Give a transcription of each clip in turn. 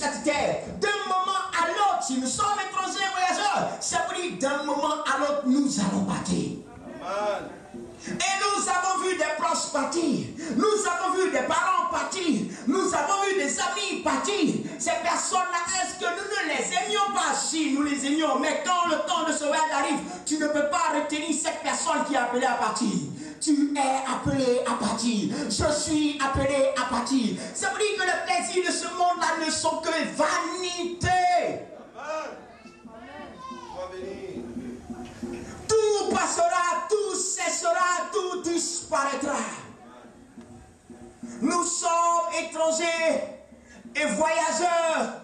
cette terre. D'un moment à l'autre, si nous sommes étrangers voyageurs, ça veut dire d'un moment à l'autre, nous allons partir. Amen. Et nous avons vu des proches partir, nous avons vu des parents partir, nous avons vu des amis partir. Ces personnes-là, est-ce que nous ne les aimions pas? Si nous les aimions, mais quand le temps de ce voyage arrive, tu ne peux pas retenir cette personne qui est appelée à partir. Tu es appelé à partir. Je suis appelé à partir. Ça veut dire que les plaisirs de ce monde-là ne sont que vanité. Tout passera, tout cessera, tout disparaîtra. Nous sommes étrangers et voyageurs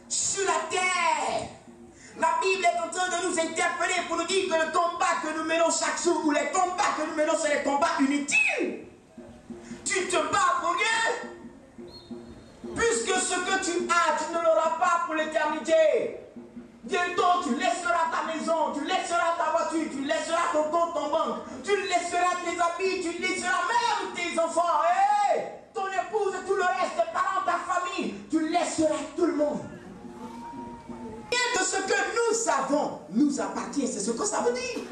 sur la terre. La Bible est en train de nous interpeller pour nous dire que le combat que nous menons chaque jour, ou les combats que nous menons, c'est des combats inutiles. Tu te bats pour rien. Puisque ce que tu as, tu ne l'auras pas pour l'éternité. Bientôt, tu laisseras ta maison, tu laisseras ta voiture, tu laisseras ton compte en banque, tu laisseras tes habits, tu laisseras même tes enfants, ton épouse et tout le reste, tes parents, ta famille, tu laisseras tout le monde. Rien de ce que nous avons nous appartient, c'est ce que ça veut dire.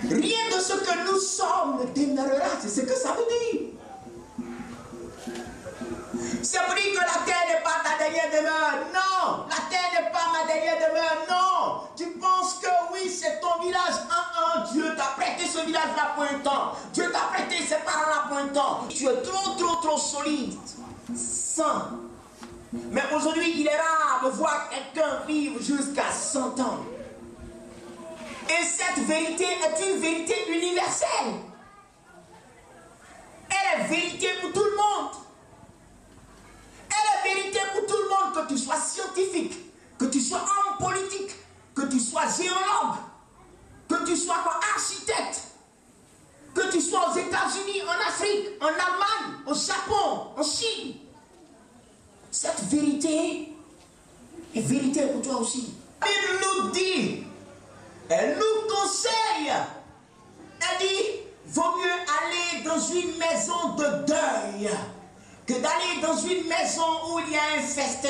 Rien de ce que nous sommes ne demeurera, c'est ce que ça veut dire. Ça veut dire que la terre n'est pas ta dernière demeure. Non, la terre n'est pas ma dernière demeure. Non, tu penses que oui, c'est ton village. Dieu t'a prêté ce village-là pour un temps. Dieu t'a prêté ces parents-là pour un temps. Tu es trop solide, sain. Mais aujourd'hui, il est rare de voir quelqu'un vivre jusqu'à 100 ans. Et cette vérité est une vérité universelle. Elle est vérité pour tout le monde. Elle est vérité pour tout le monde, que tu sois scientifique, que tu sois homme politique, que tu sois géologue, que tu sois architecte, que tu sois aux États-Unis, en Afrique, en Allemagne, au Japon, en Chine. Cette vérité est vérité pour toi aussi. Elle nous dit, elle nous conseille, elle dit, vaut mieux aller dans une maison de deuil que d'aller dans une maison où il y a un festin.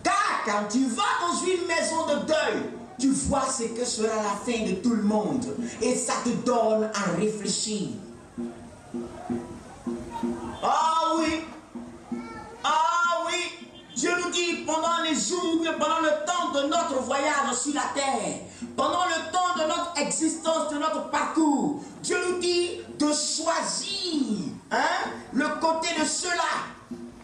Car quand tu vas dans une maison de deuil, tu vois ce que sera la fin de tout le monde. Et ça te donne à réfléchir. Ah oui, ah oui, Dieu nous dit pendant les jours, pendant le temps de notre voyage sur la terre, pendant le temps de notre existence, de notre parcours, Dieu nous dit de choisir le côté de ceux-là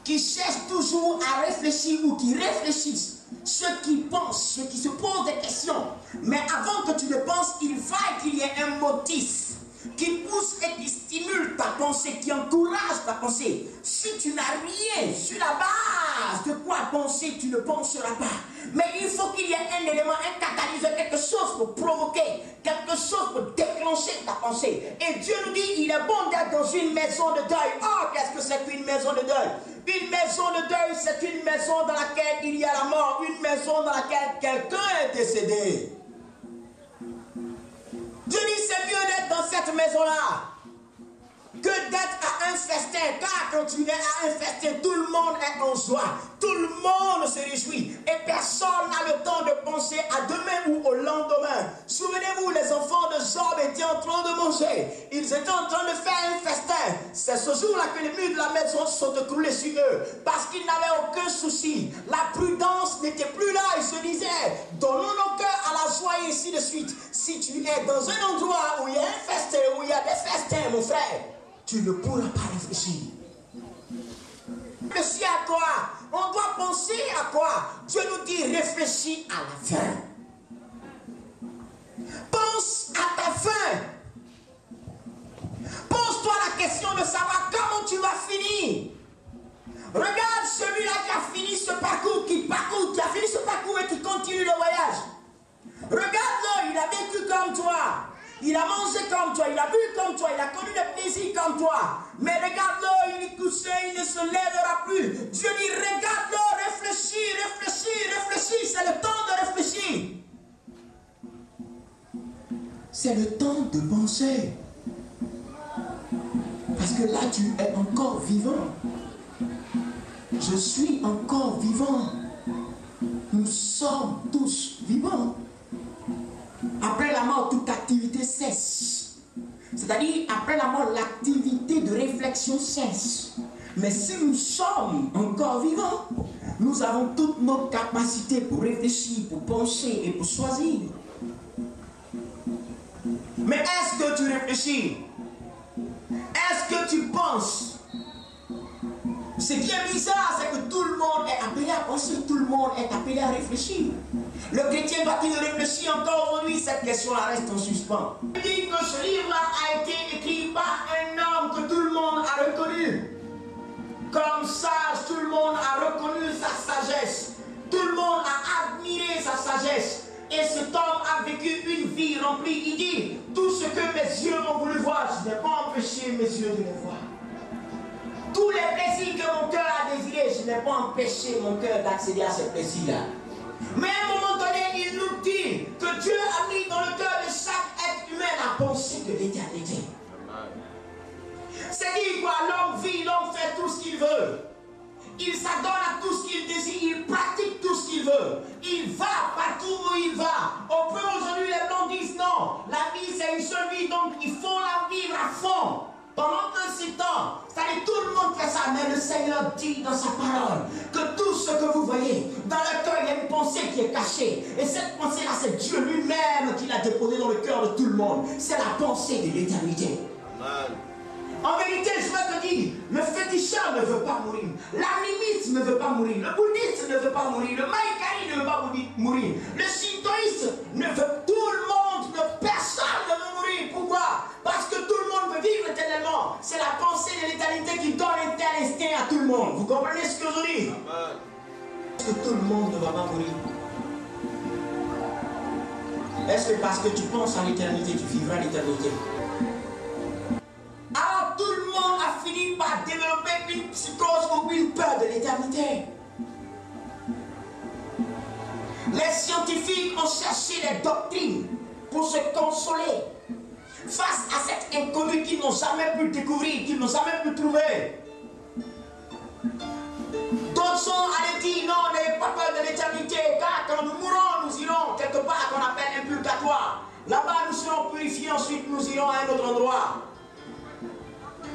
qui cherchent toujours à réfléchir ou qui réfléchissent, ceux qui pensent, ceux qui se posent des questions. Mais avant que tu ne penses, il va qu'il y ait un motif qui pousse et qui stimule ta pensée, qui encourage ta pensée. Si tu n'as rien sur la base de quoi penser, tu ne penseras pas. Mais il faut qu'il y ait un élément, un catalyseur, quelque chose pour provoquer, quelque chose pour déclencher ta pensée. Et Dieu nous dit, il est bon d'être dans une maison de deuil. Oh, qu'est-ce que c'est qu'une maison de deuil? Une maison de deuil, c'est une maison dans laquelle il y a la mort, une maison dans laquelle quelqu'un est décédé. Dieu dit, c'est mieux d'être dans cette maison-là que d'être à un festin. Car quand tu es à un festin, tout le monde est en joie. Tout le monde se réjouit. Et personne n'a le temps de penser à demain ou au lendemain. Souvenez-vous, les enfants de Job étaient en train de manger. Ils étaient en train de faire un festin. C'est ce jour-là que les murs de la maison se sont écroulés sur eux. Parce qu'ils n'avaient aucun souci. La prudence n'était plus là. Ils se disaient, donnons nos cœurs à la joie et ainsi de suite. Si tu es dans un endroit où il y a un festin, où il y a des festins, mon frère, tu ne pourras pas réfléchir. Réfléchis à toi. On doit penser à quoi? Dieu nous dit réfléchis à la fin. Pense à ta fin. Pose-toi la question de savoir comment tu vas finir. Regarde celui-là qui a fini ce parcours, qui a fini ce parcours et qui continue le voyage. Regarde-le, il a vécu comme toi. Il a mangé comme toi, il a bu comme toi, il a connu des plaisirs comme toi. Mais regarde-le, il est couché, il ne se lèvera plus. Dieu dit, regarde-le, réfléchis, réfléchis, réfléchis. C'est le temps de réfléchir. C'est le temps de penser. Parce que là, tu es encore vivant. Je suis encore vivant. Nous sommes tous vivants. Après la mort, toute activité cesse. C'est-à-dire, après la mort, l'activité de réflexion cesse. Mais si nous sommes encore vivants, nous avons toutes nos capacités pour réfléchir, pour penser et pour choisir. Mais est-ce que tu réfléchis? Est-ce que tu penses? Ce qui est bizarre, c'est que tout le monde est appelé à penser, tout le monde est appelé à réfléchir. Le chrétien doit-il réfléchir encore aujourd'hui? Cette question-là reste en suspens. Il dit que ce livre-là a été écrit par un homme que tout le monde a reconnu. Comme sage, tout le monde a reconnu sa sagesse. Tout le monde a admiré sa sagesse. Et cet homme a vécu une vie remplie. Il dit, tout ce que mes yeux ont voulu voir, je n'ai pas empêché mes yeux de le voir. Tous les plaisirs que mon cœur a désirés, je n'ai pas empêché mon cœur d'accéder à ces plaisirs-là. Mais à un moment donné, il nous dit que Dieu a mis dans le cœur de chaque être humain la pensée de l'éternité. C'est-à-dire quoi? L'homme vit, l'homme fait tout ce qu'il veut. Il s'adonne à tout ce qu'il désire, il pratique tout ce qu'il veut. Il va partout où il va. Au peu aujourd'hui, les blancs disent non, la vie c'est une seule vie, donc il faut la vivre à fond. Pendant un certain temps, c'est-à-dire tout le monde fait ça, mais le Seigneur dit dans sa parole que tout ce que vous voyez, dans le cœur, il y a une pensée qui est cachée. Et cette pensée-là, c'est Dieu lui-même qui l'a déposée dans le cœur de tout le monde. C'est la pensée de l'éternité. En vérité, je vais te dire, le féticheur ne veut pas mourir, l'animiste ne veut pas mourir, le bouddhiste ne veut pas mourir, le maïkari ne veut pas mourir, le shintoïste ne veut, tout le monde, personne ne veut mourir. Pourquoi? Parce que tout le monde veut vivre éternellement. C'est la pensée de l'éternité qui donne un tel instinct à tout le monde. Vous comprenez ce que je dis? Est-ce que tout le monde ne va pas mourir? Est-ce que parce que tu penses à l'éternité, tu vivras l'éternité? Alors tout le monde a fini par développer une psychose ou une peur de l'éternité. Les scientifiques ont cherché des doctrines pour se consoler face à cet inconnu qu'ils n'ont jamais pu découvrir, qu'ils n'ont jamais pu trouver. D'autres sont allés dire non, n'ayez pas peur de l'éternité, car quand nous mourrons, nous irons quelque part qu'on appelle un purgatoire. Là-bas, nous serons purifiés, ensuite nous irons à un autre endroit.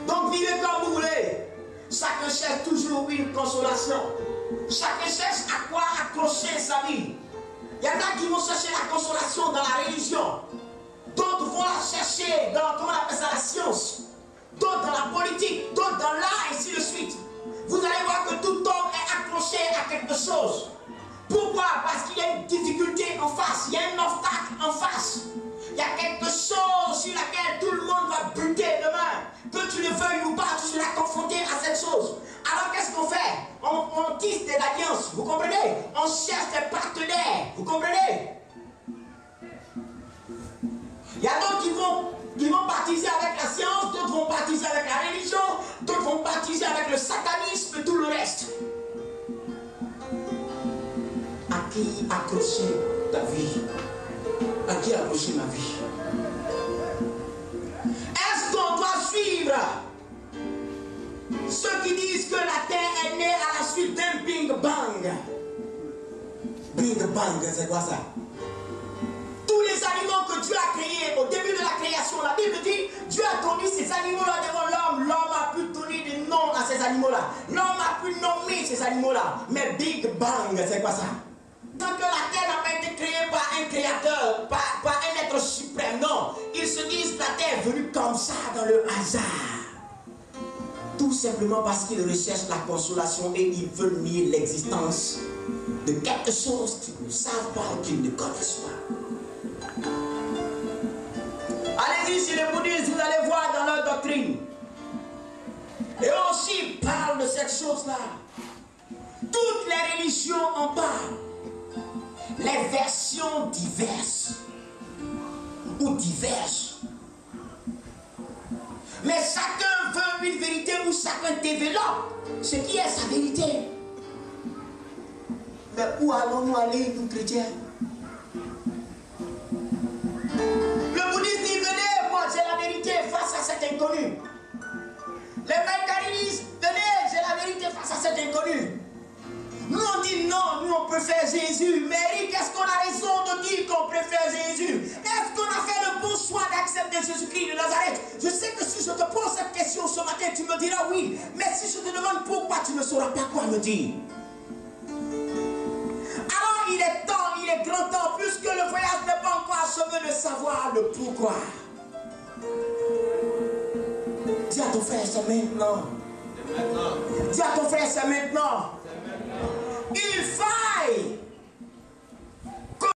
Donc vivez comme vous voulez. Chacun cherche toujours une consolation. Chacun cherche à quoi accrocher sa vie. Il y en a qui vont chercher la consolation dans la religion. D'autres vont la chercher dans, comment on appelle ça, la science. D'autres dans la politique, d'autres dans l'art, et ainsi de suite. Vous allez voir que tout homme est accroché à quelque chose. Pourquoi? Parce qu'il y a une difficulté en face, il y a un obstacle en face. Il y a quelque chose sur laquelle tout le monde va buter demain. Que tu le veuilles ou pas, tu seras confronté à cette chose. Alors qu'est-ce qu'on fait? On tisse des alliances, vous comprenez? On cherche des partenaires, vous comprenez? Il y a d'autres qui vont baptiser avec la science, d'autres vont baptiser avec la religion, d'autres vont baptiser avec le satanisme et tout le reste. À qui accrocher ta vie? À qui accrocher ma vie? Est-ce qu'on doit suivre ceux qui disent que la terre est née à la suite d'un Big Bang? Big Bang, c'est quoi ça? Tous les animaux que Dieu a créés au début de la création, la Bible dit, Dieu a conduit ces animaux-là devant l'homme. L'homme a pu donner des noms à ces animaux-là. L'homme a pu nommer ces animaux-là. Mais Big Bang, c'est quoi ça? Tant que la terre n'a pas été créée par un créateur, par un être suprême, non. Ils se disent que la terre est venue comme ça dans le hasard. Tout simplement parce qu'ils recherchent la consolation et ils veulent nier l'existence de quelque chose qu'ils ne savent pas ou qu'ils ne connaissent pas. Allez-y chez les bouddhistes, vous allez voir dans leur doctrine. Et aussi ils parlent de cette chose-là. Toutes les religions en parlent. Les versions diverses ou diverses. Mais chacun veut une vérité où chacun développe ce qui est sa vérité. Mais où allons-nous aller, nous chrétiens? Le bouddhiste dit, venez, moi j'ai la vérité face à cet inconnu. Les maïkaris disent, venez, j'ai la vérité face à cet inconnu. qu'on préfère Jésus. Mary, qu'est-ce qu'on a raison de dire qu'on préfère Jésus? Est-ce qu'on a fait le bon choix d'accepter Jésus-Christ de Nazareth? Je sais que si je te pose cette question ce matin, tu me diras oui. Mais si je te demande pourquoi, tu ne sauras pas quoi me dire. Alors il est temps, il est grand temps, puisque le voyage n'est pas encore achevé, de savoir le pourquoi. Dis à ton frère, c'est maintenant. Dis à ton frère, c'est maintenant.